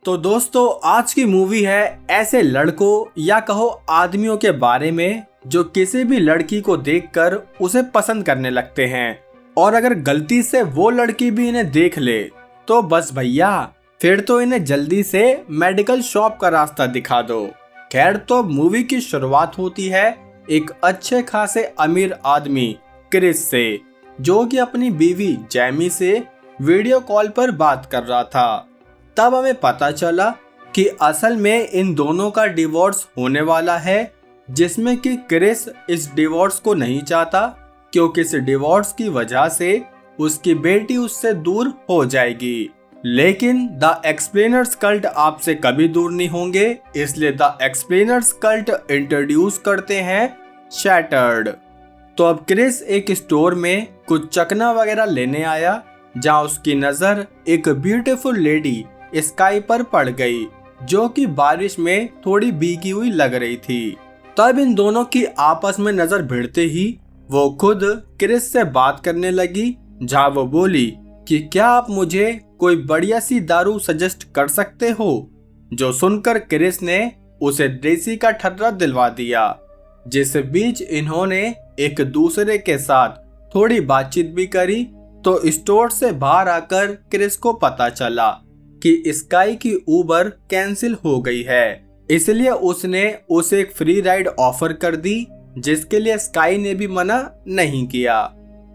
तो दोस्तों आज की मूवी है ऐसे लड़कों या कहो आदमियों के बारे में जो किसी भी लड़की को देखकर उसे पसंद करने लगते हैं और अगर गलती से वो लड़की भी इन्हें देख ले तो बस भैया फिर तो इन्हें जल्दी से मेडिकल शॉप का रास्ता दिखा दो। खैर तो मूवी की शुरुआत होती है एक अच्छे खासे अमीर आदमी क्रिस से, जो कि अपनी बीवी जैमी से वीडियो कॉल पर बात कर रहा था। तब हमें पता चला कि असल में इन दोनों का डिवोर्स होने वाला है, जिसमें कि क्रिस इस डिवोर्स को नहीं चाहता क्योंकि इस डिवोर्स की वजह से उसकी बेटी उससे दूर हो जाएगी। लेकिन द एक्सप्लेनर्स कल्ट आपसे कभी दूर नहीं होंगे, इसलिए द एक्सप्लेनर्स कल्ट इंट्रोड्यूस करते हैं शैटर्ड। तो अब क्रिस एक स्टोर में कुछ चकना वगैरह लेने आया, जहां उसकी नजर एक ब्यूटीफुल लेडी स्काई पर पड़ गई, जो कि बारिश में थोड़ी भीगी हुई लग रही थी। तब इन दोनों की आपस में नजर भिड़ते ही वो खुद क्रिस से बात करने लगी, जहां वो बोली कि क्या आप मुझे कोई बढ़िया सी दारू सजेस्ट कर सकते हो। जो सुनकर क्रिस ने उसे देसी का ठर्रा दिलवा दिया, जिस बीच इन्होंने एक दूसरे के साथ थोड़ी बातचीत भी करी। तो स्टोर से बाहर आकर क्रिस को पता चला कि स्काई की उबर कैंसिल हो गई है, इसलिए उसने उसे एक फ्री राइड ऑफर कर दी, जिसके लिए स्काई ने भी मना नहीं किया।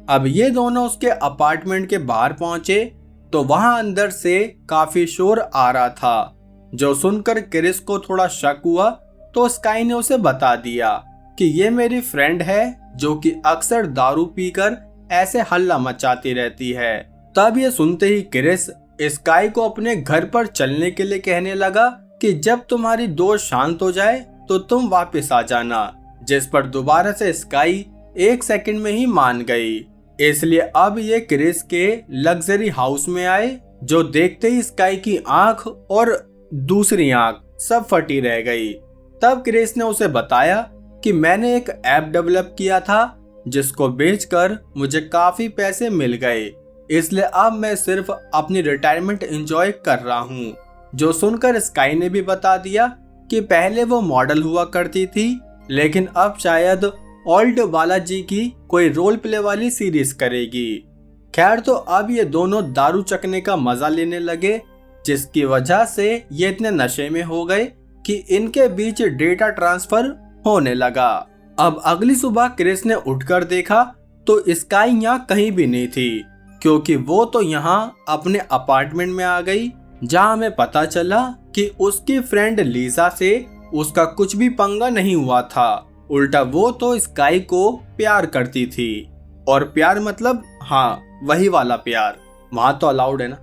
अब ये दोनों उसके अपार्टमेंट के बाहर पहुंचे तो वहां अंदर से काफी शोर आ रहा था। जो सुनकर क्रिस को थोड़ा शक हुआ तो स्काई ने उसे बता दिया कि ये मेरी फ्रेंड है, जो कि अक्सर दारू पीकर ऐसे हल्ला मचाती रहती है। तब ये सुनते ही क्रिस स्काई को अपने घर पर चलने के लिए कहने लगा कि जब तुम्हारी दोस्त शांत हो जाए तो तुम वापस आ जाना, जिस पर दोबारा से स्काई 1 सेकंड में ही मान गई। इसलिए अब ये क्रिस के लग्जरी हाउस में आए, जो देखते ही स्काई की आंख और दूसरी आंख सब फटी रह गई। तब क्रिस ने उसे बताया कि मैंने एक ऐप डेवलप किया था, जिसको बेचकर मुझे काफी पैसे मिल गए, इसलिए अब मैं सिर्फ अपनी रिटायरमेंट एंजॉय कर रहा हूँ। जो सुनकर स्काई ने भी बता दिया कि पहले वो मॉडल हुआ करती थी, लेकिन अब शायद ओल्ड बालाजी की कोई रोल प्ले वाली सीरीज करेगी। खैर तो अब ये दोनों दारू चखने का मजा लेने लगे, जिसकी वजह से ये इतने नशे में हो गए कि इनके बीच डेटा ट्रांसफर होने लगा। अब अगली सुबह क्रिस ने उठकर देखा तो स्काई यहाँ कहीं भी नहीं थी, क्योंकि वो तो यहाँ अपने अपार्टमेंट में आ गई, जहाँ हमें पता चला कि उसकी फ्रेंड लीजा से उसका कुछ भी पंगा नहीं हुआ था। उल्टा वो तो स्काई को प्यार करती थी, और प्यार मतलब हाँ वही वाला प्यार, वहां तो अलाउड है ना।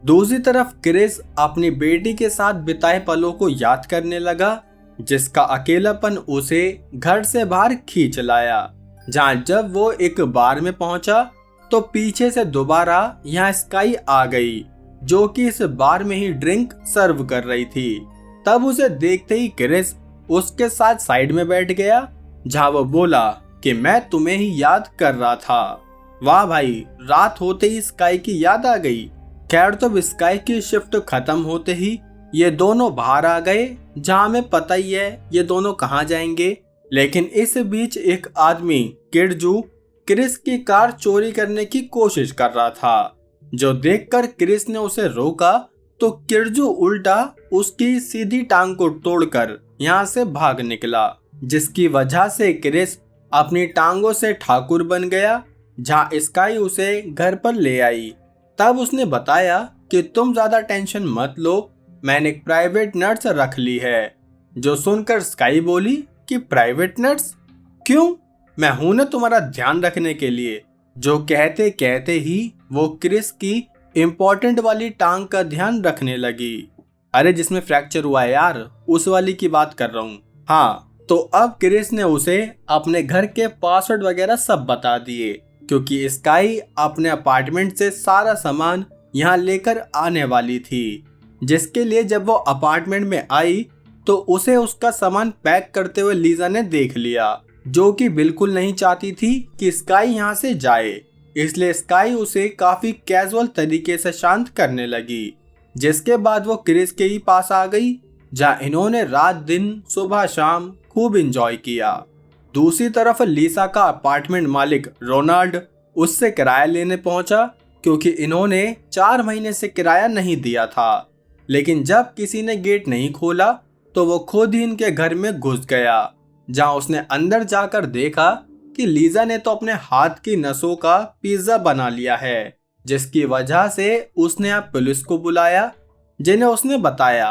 दूसरी तरफ क्रिस अपनी बेटी के साथ बिताए पलों को याद करने लगा, जिसका अकेलापन उसे घर से बाहर खींच लाया। जहाँ जब वो एक बार में पहुंचा तो पीछे से दोबारा यहाँ स्काई आ गई, जो कि इस बार में ही ड्रिंक सर्व कर रही थी। तब उसे देखते ही क्रिस उसके साथ साइड में बैठ गया, जहाँ वो बोला कि मैं तुम्हें ही याद कर रहा था। वाह भाई, रात होते ही स्काई की याद आ गई। खैर तो स्काई की शिफ्ट खत्म होते ही ये दोनों बाहर आ गए, जहाँ हमें पता ही है ये दोनों कहाँ जाएंगे। लेकिन इस बीच एक आदमी किरजू क्रिस की कार चोरी करने की कोशिश कर रहा था। जो देखकर क्रिस ने उसे रोका तो किरजू उल्टा उसकी सीधी टांग को तोड़कर यहाँ से भाग निकला, जिसकी वजह से क्रिस अपनी टांगों से ठाकुर बन गया, जहाँ स्काई उसे घर पर ले आई। तब उसने बताया कि तुम ज्यादा टेंशन मत लो, मैंने एक प्राइवेट नर्स रख ली है। जो सुनकर स्काई बोली कि प्राइवेट नर्स क्यों, मैं हूं ना तुम्हारा ध्यान रखने के लिए। जो कहते कहते ही वो क्रिस की इम्पोर्टेंट वाली टांग का ध्यान रखने लगी। अरे जिसमें फ्रैक्चर हुआ है यार, उस वाली की बात कर रहा हूँ। हाँ तो अब क्रिस ने उसे अपने घर के पासवर्ड वगैरह सब बता दिए, क्योंकि स्काई अपने अपार्टमेंट से सारा सामान यहाँ लेकर आने वाली थी, जिसके लिए जब वो अपार्टमेंट में आई तो उसे उसका सामान पैक करते हुए लीजा ने देख लिया, जो कि बिल्कुल नहीं चाहती थी कि स्काई यहाँ से जाए। इसलिए स्काई उसे काफी कैजुअल तरीके से शांत करने लगी, जिसके बाद वो क्रिस के ही पास आ गई, जहां इन्होंने रात दिन सुबह शाम खूब एंजॉय किया। दूसरी तरफ लीसा का अपार्टमेंट मालिक रोनाल्ड उससे किराया लेने पहुंचा, क्योंकि इन्होंने 4 महीने से किराया नहीं दिया था। लेकिन जब किसी ने गेट नहीं खोला तो वो खुद ही इनके घर में घुस गया, जहां उसने अंदर जाकर देखा कि लीजा ने तो अपने हाथ की नसों का पिज्जा बना लिया है, जिसकी वजह से उसने अब पुलिस को बुलाया, जिन्हें उसने बताया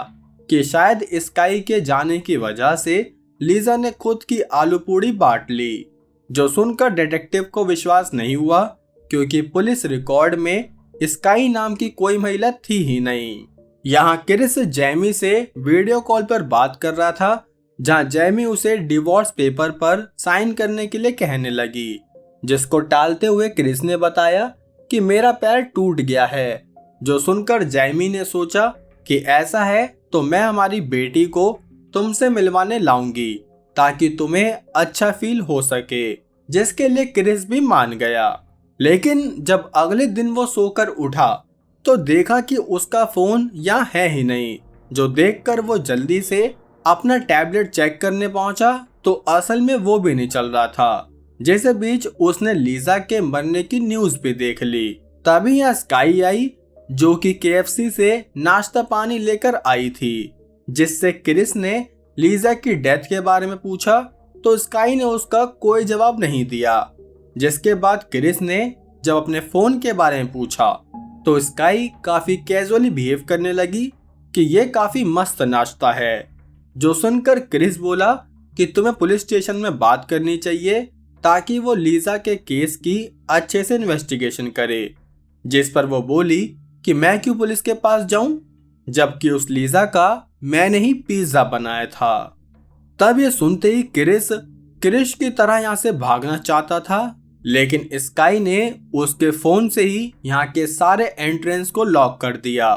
कि शायद स्काई के जाने की वजह से लीजा ने खुद की आलू पूड़ी बांट ली। जो सुनकर डिटेक्टिव को विश्वास नहीं हुआ, क्योंकि पुलिस रिकॉर्ड में स्काई नाम की कोई महिला थी ही नहीं। यहाँ क्रिस जैमी से वीडियो कॉल पर बात कर रहा था, जहां जैमी उसे डिवोर्स पेपर पर साइन करने के लिए कहने लगी, जिसको टालते हुए क्रिस ने बताया कि मेरा पैर टूट गया है। जो सुनकर जैमी ने सोचा कि ऐसा है तो मैं हमारी बेटी को तुमसे मिलवाने लाऊंगी, ताकि तुम्हें अच्छा फील हो सके, जिसके लिए क्रिस भी मान गया। लेकिन जब अगले दिन वो सोकर उठा तो देखा कि उसका फोन यहाँ है ही नहीं। जो देखकर वो जल्दी से अपना टैबलेट चेक करने पहुंचा तो असल में वो भी नहीं चल रहा था। जैसे बीच उसने लीजा के मरने की न्यूज भी देख ली। तभी यहाँ स्काई आई, जो कि KFC से नाश्ता पानी लेकर आई थी, जिससे क्रिस ने लीजा की डेथ के बारे में पूछा तो स्काई ने उसका कोई जवाब नहीं दिया। जिसके बाद क्रिस ने जब अपने फोन के बारे में पूछा तो स्काई काफी कैजुअली बिहेव करने लगी कि ये काफी मस्त नाश्ता है। जो सुनकर क्रिस बोला कि तुम्हें पुलिस स्टेशन में बात करनी चाहिए, ताकि वो लीजा के केस की अच्छे से इन्वेस्टिगेशन करे। जिस पर वो बोली कि मैं क्यों पुलिस के पास जाऊं, जबकि उस लीजा का मैंने ही पिज्जा बनाया था। तब ये सुनते ही क्रिस की तरह यहाँ से भागना चाहता था, लेकिन स्काई ने उसके फोन से ही यहाँ के सारे एंट्रेंस को लॉक कर दिया।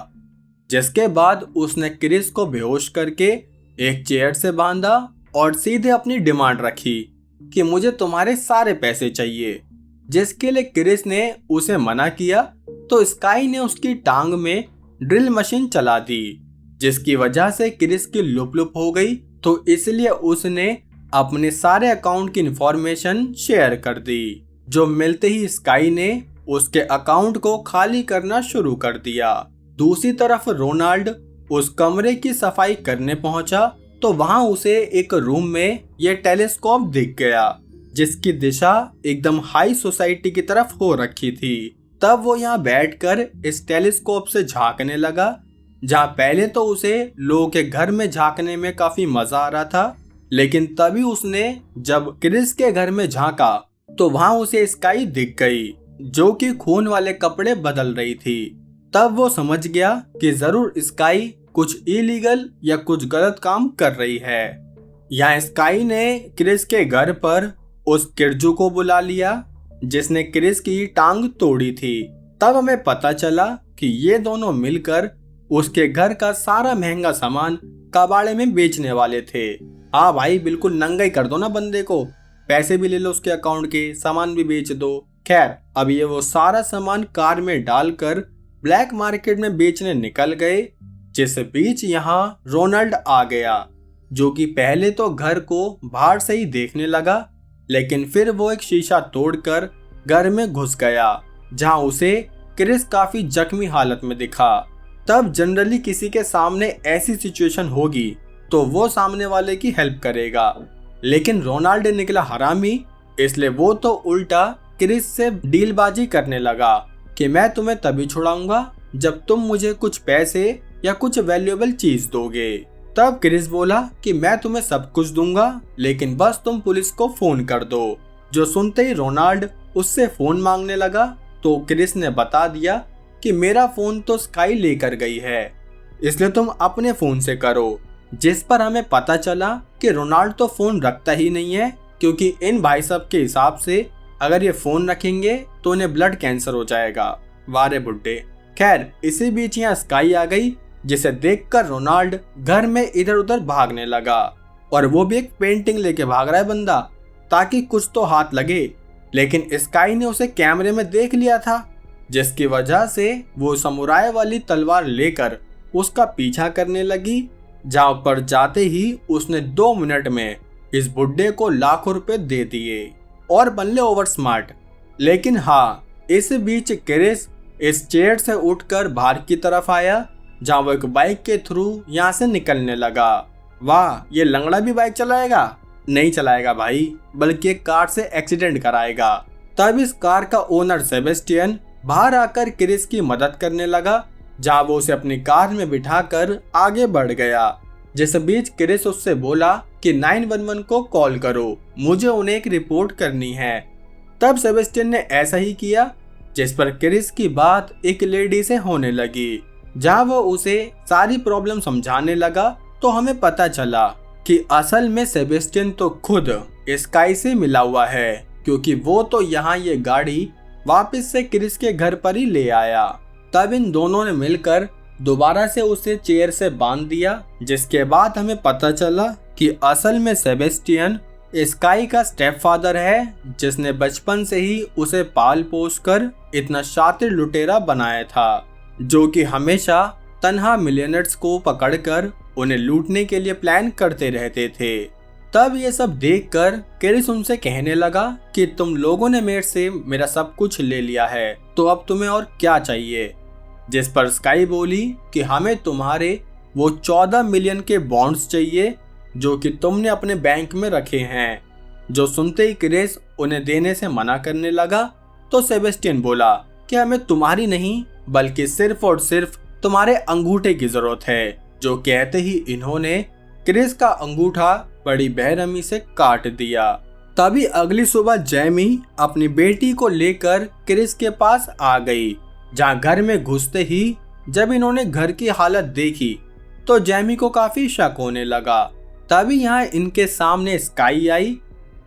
जिसके बाद उसने क्रिस को बेहोश करके एक चेयर से बांधा और सीधे अपनी डिमांड रखी कि मुझे तुम्हारे सारे पैसे चाहिए। जिसके लिए क्रिस ने उसे मना किया तो स्काई ने उसकी टांग में ड्रिल मशीन चला दी, जिसकी वजह से क्रिस की लुप हो गई। तो इसलिए उसने अपने सारे अकाउंट की इंफॉर्मेशन शेयर कर दी, जो मिलते ही स्काई ने उसके अकाउंट को खाली करना शुरू कर दिया। दूसरी तरफ रोनाल्ड उस कमरे की सफाई करने पहुंचा तो वहां उसे एक रूम में ये टेलीस्कोप दिख गया, जिसकी दिशा एकदम हाई सोसाइटी की तरफ हो रखी थी। तब वो यहाँ बैठकर इस टेलीस्कोप से झांकने लगा, जहाँ पहले तो उसे लोगों के घर में झांकने में काफी मजा आ रहा था, लेकिन तभी उसने जब क्रिस के घर में झांका तो वहां उसे स्काई दिख गई, जो कि खून वाले कपड़े बदल रही थी। तब वो समझ गया कि जरूर स्काई कुछ इलीगल या कुछ गलत काम कर रही है। यहाँ स्काई ने क्रिस के घर पर उस किरजू को बुला लिया, जिसने क्रिस की टांग तोड़ी थी। तब हमें पता चला कि ये दोनों मिलकर उसके घर का सारा महंगा सामान कबाड़े में बेचने वाले थे। हाँ भाई, बिल्कुल नंगा ही कर दो ना बंदे को, पैसे भी ले लो उसके अकाउंट के, सामान भी बेच दो। खैर, अब ये वो सारा सामान कार में डालकर ब्लैक मार्केट में बेचने निकल गए। जिस बीच यहाँ रोनाल्ड आ गया, जो कि पहले तो घर को बाहर से ही देखने लगा, लेकिन फिर वो एक शीशा तोड़कर घर में घुस गया, जहाँ उसे क्रिस काफी जख्मी हालत में दिखा। तब जनरली किसी के सामने ऐसी सिचुएशन होगी तो वो सामने वाले की हेल्प करेगा, लेकिन रोनाल्ड निकला हरामी, इसलिए वो तो उल्टा क्रिस से डीलबाजी करने लगा कि मैं तुम्हें तभी छुड़ाऊंगा जब तुम मुझे कुछ पैसे या कुछ वैल्यूएबल चीज दोगे। तब क्रिस बोला कि मैं तुम्हें सब कुछ दूंगा, लेकिन बस तुम पुलिस को फोन कर दो। जो सुनते ही रोनाल्ड उससे फोन मांगने लगा तो क्रिस ने बता दिया कि मेरा फोन तो स्काई लेकर गई है, इसलिए तुम अपने फोन से करो। जिस पर हमें पता चला कि रोनाल्ड तो फोन रखता ही नहीं है, क्योंकि इन भाई साहब के हिसाब से अगर ये फोन रखेंगे तो उन्हें ब्लड कैंसर हो जाएगा। वारे बुड्ढे। खैर, इसी बीच यहाँ स्काई आ गई, जिसे देखकर रोनाल्ड घर में इधर उधर भागने लगा, और वो भी एक पेंटिंग लेके भाग रहा है बंदा, ताकि कुछ तो हाथ लगे। लेकिन स्काई ने उसे कैमरे में देख लिया था, जिसकी वजह से वो समुराय वाली तलवार लेकर उसका पीछा करने लगी, जहां पर जाते ही उसने 2 मिनट में इस बुड्ढे को लाखों रुपए दे दिए और बनले ओवर स्मार्ट। लेकिन हाँ, इस बीच क्रिस इस चेयर से उठकर बाहर की तरफ आया, जहां वो एक बाइक के थ्रू यहाँ से निकलने लगा। वाह, ये लंगड़ा भी बाइक चलाएगा? नहीं चलाएगा भाई, बल्कि एक कार से एक्सीडेंट कराएगा। तब इस कार का ओनर सेबेस्टियन बाहर आकर क्रिस की मदद करने लगा, जहां वो उसे अपनी कार में बिठाकर आगे बढ़ गया। जिस बीच क्रिस उससे बोला कि 911 को कॉल करो, मुझे उन्हें एक रिपोर्ट करनी है। तब सेबेस्टियन ने ऐसा ही किया, जिस पर क्रिस की बात एक लेडी से होने लगी। जहां वो उसे सारी प्रॉब्लम समझाने लगा तो हमें पता चला कि असल में सेबेस्टियन तो खुद स्काई से मिला हुआ है, क्योंकि वो तो यहाँ ये गाड़ी वापस से क्रिस के घर पर ही ले आया। तब इन दोनों ने मिलकर दोबारा से उसे चेयर से बांध दिया, जिसके बाद हमें पता चला कि असल में सेबेस्टियन स्काई का स्टेप फादर है, जिसने बचपन से ही उसे पाल पोस कर इतना शातिर लुटेरा बनाया था, जो कि हमेशा तन्हा मिलियनर्स को पकड़कर उन्हें लूटने के लिए प्लान करते रहते थे। तब ये सब देखकर क्रिस उनसे कहने लगा कि तुम लोगों ने मेरे से मेरा सब कुछ ले लिया है, तो अब तुम्हें और क्या चाहिए? जिस पर स्काई बोली कि हमें तुम्हारे वो 14 मिलियन के बॉन्ड्स चाहिए जो कि तुमने अपने बैंक में रखे हैं। जो सुनते ही क्रिस उन्हें देने से मना करने लगा, तो सेबेस्टियन बोला कि हमें तुम्हारी नहीं, बल्कि सिर्फ और सिर्फ तुम्हारे अंगूठे की जरूरत है। जो कहते ही इन्होंने क्रिस का अंगूठा बड़ी बेरहमी से काट दिया। तभी अगली सुबह जैमी अपनी बेटी को लेकर क्रिस के पास आ गई, जहां घर में घुसते ही जब इन्होंने घर की हालत देखी तो जैमी को काफी शक होने लगा। तभी यहाँ इनके सामने स्काई आई,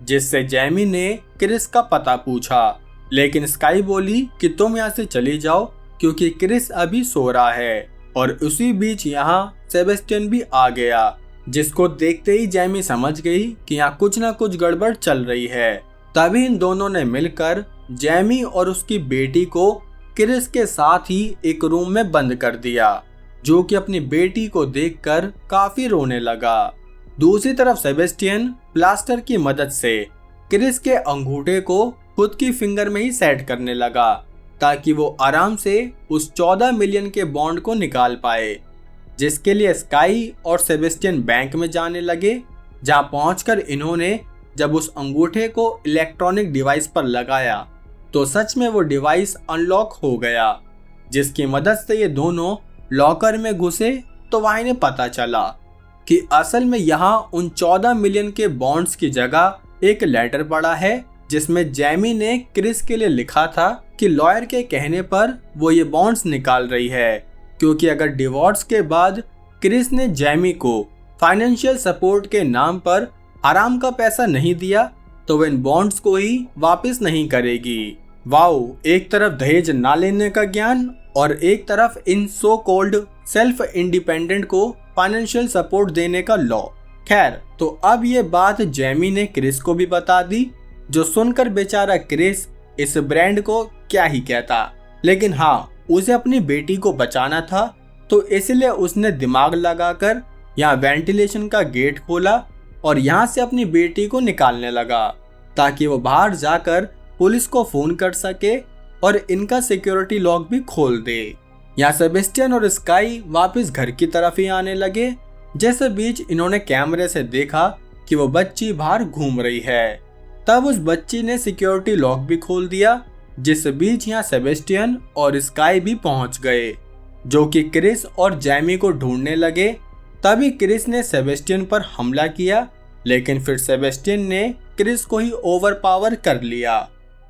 जिससे जैमी ने क्रिस का पता पूछा, लेकिन स्काई बोली कि तुम यहाँ से चली जाओ, क्योंकि क्रिस अभी सो रहा है। और उसी बीच यहाँ सेबेस्टियन भी आ गया, जिसको देखते ही जैमी समझ गई कि यहाँ कुछ ना कुछ गड़बड़ चल रही है। तभी इन दोनों ने मिलकर जैमी और उसकी बेटी को क्रिस के साथ ही एक रूम में बंद कर दिया, जो कि अपनी बेटी को देखकर काफी रोने लगा। दूसरी तरफ सेबेस्टियन प्लास्टर की मदद से क्रिस के अंगूठे को खुद की फिंगर में ही सेट करने लगा, ताकि वो आराम से उस 14 मिलियन के बॉन्ड को निकाल पाए। जिसके लिए स्काई और सेबेस्टियन बैंक में जाने लगे, जहां पहुंचकर इन्होंने जब उस अंगूठे को इलेक्ट्रॉनिक डिवाइस पर लगाया तो सच में वो डिवाइस अनलॉक हो गया, जिसकी मदद से ये दोनों लॉकर में घुसे। तो वहां इन्हें पता चला कि असल में यहाँ उन 14 मिलियन के बॉन्ड्स की जगह एक लेटर पड़ा है, जिसमें जैमी ने क्रिस के लिए लिखा था कि लॉयर के कहने पर वो ये बॉन्ड्स निकाल रही है, क्योंकि अगर डिवोर्स के बाद क्रिस ने जैमी को फाइनेंशियल सपोर्ट के नाम पर आराम का पैसा नहीं दिया तो वह इन बॉन्ड्स को ही वापस नहीं करेगी। वाओ, एक तरफ दहेज ना लेने का ज्ञान और एक तरफ इन सो कॉल्ड सेल्फ इंडिपेंडेंट को फाइनेंशियल सपोर्ट देने का लॉ। खैर, तो अब ये बात जैमी ने क्रिस को भी बता दी, जो सुनकर बेचारा क्रिस इस ब्रांड को क्या ही कहता। लेकिन हाँ, उसे अपनी बेटी को बचाना था, तो इसलिए उसने दिमाग लगाकर यहाँ वेंटिलेशन का गेट खोला और यहाँ से अपनी बेटी को निकालने लगा, ताकि वो बाहर जाकर पुलिस को फोन कर सके और इनका सिक्योरिटी लॉक भी खोल दे। यहाँ सेबेस्टियन और स्काई वापस घर की तरफ ही आने लगे। जैसे बीच इन्होंने कैमरे से देखा कि वो बच्ची बाहर घूम रही है। तब उस बच्ची ने सिक्योरिटी लॉक भी खोल दिया, जिस बीच यहाँ सेबेस्टियन और स्काई भी पहुंच गए, जो कि क्रिस और जैमी को ढूंढने लगे। तभी क्रिस ने सेबेस्टियन पर हमला किया, लेकिन फिर सेबेस्टियन ने क्रिस को ही ओवरपावर कर लिया।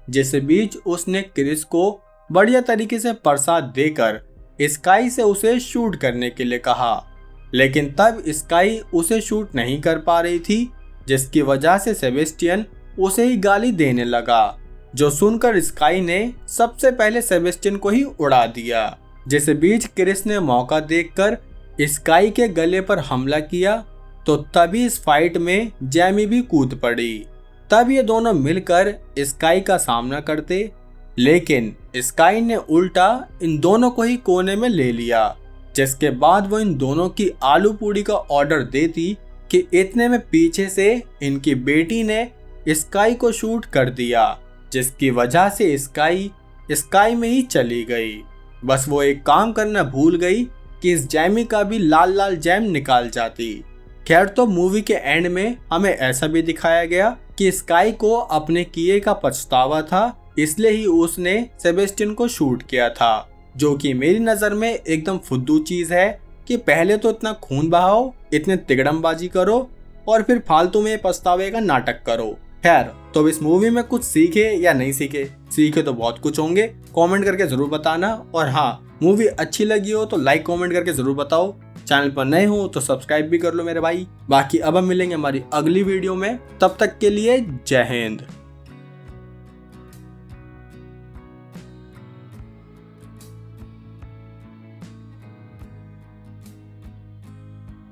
जिस बीच उसने क्रिस को बढ़िया तरीके से प्रसाद देकर स्काई से उसे शूट करने के लिए कहा, लेकिन तब स्काई उसे शूट नहीं कर पा रही थी, जिसकी वजह से सेबेस्टियन उसे ही गाली देने लगा, जो सुनकर स्काई ने सबसे पहले सेबेस्टियन को ही उड़ा दिया। जिस बीच क्रिस ने मौका देखकर स्काई के गले पर हमला किया, तो तभी इस फाइट में जैमी भी कूद पड़ी। तब ये दोनों मिलकर स्काई का सामना करते, लेकिन स्काई ने उल्टा इन दोनों को ही कोने में ले लिया, जिसके बाद वो इन दोनों की आलू पूड़ी का ऑर्डर देती कि इतने में पीछे से इनकी बेटी ने स्काई को शूट कर दिया, जिसकी वजह से स्काई में ही चली गई। बस वो एक काम करना भूल गई कि इस जैमी का भी लाल लाल जैम निकाल जाती। खैर, तो मूवी के एंड में हमें ऐसा भी दिखाया गया कि स्काई को अपने किए का पछतावा था, इसलिए ही उसने सेबेस्टियन को शूट किया था, जो कि मेरी नज़र में एकदम फुद्दू चीज़ है कि पहले तो इतना खून बहाओ, इतने तिगड़मबाजी करो और फिर फालतू में पछतावे का नाटक करो। खैर, तो इस मूवी में कुछ सीखे या नहीं सीखे तो बहुत कुछ होंगे, कमेंट करके जरूर बताना। और हाँ, मूवी अच्छी लगी हो तो लाइक कमेंट करके जरूर बताओ। चैनल पर नए हो तो सब्सक्राइब भी कर लो मेरे भाई। बाकी अब हम मिलेंगे हमारी अगली वीडियो में, तब तक के लिए जय हिंद।